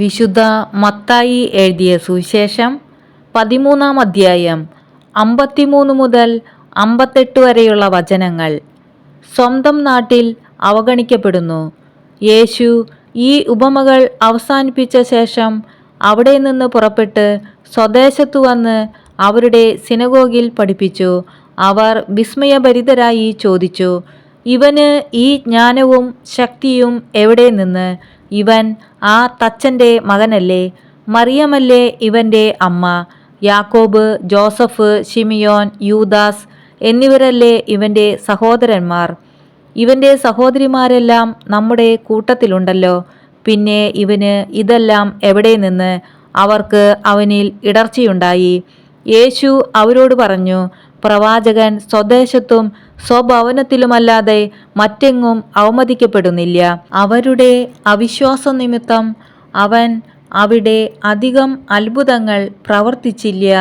വിശുദ്ധ മത്തായി എഴുതിയ സുവിശേഷം 13-ാം അധ്യായം 53 മുതൽ 58 വരെയുള്ള വചനങ്ങൾ. സ്വന്തം നാട്ടിൽ അവഗണിക്കപ്പെടുന്നു. യേശു ഈ ഉപമകൾ അവസാനിപ്പിച്ച ശേഷം അവിടെ നിന്ന് പുറപ്പെട്ട് സ്വദേശത്തു വന്ന് അവരുടെ സിനഗോഗിൽ പഠിപ്പിച്ചു. അവർ വിസ്മയഭരിതരായി ചോദിച്ചു, ഇവന് ഈ ജ്ഞാനവും ശക്തിയും എവിടെ നിന്ന്? ഇവൻ ആ തച്ചൻ്റെ മകനല്ലേ? മറിയമല്ലേ ഇവൻ്റെ അമ്മ? യാക്കോബ്, ജോസഫ്, ശിമിയോൻ, യൂദാസ് എന്നിവരല്ലേ ഇവൻ്റെ സഹോദരന്മാർ? ഇവൻ്റെ സഹോദരിമാരെല്ലാം നമ്മുടെ കൂട്ടത്തിലുണ്ടല്ലോ. പിന്നെ ഇവന് ഇതെല്ലാം എവിടെ നിന്ന്? അവർക്ക് അവനിൽ ഇടർച്ചയുണ്ടായി. യേശു അവരോട് പറഞ്ഞു, പ്രവാചകൻ സ്വദേശത്തും സ്വഭവനത്തിലുമല്ലാതെ മറ്റെങ്ങും അവമതിക്കപ്പെടുന്നില്ല. അവരുടെ അവിശ്വാസം നിമിത്തം അവൻ അവിടെ അധികം അത്ഭുതങ്ങൾ പ്രവർത്തിച്ചില്ല.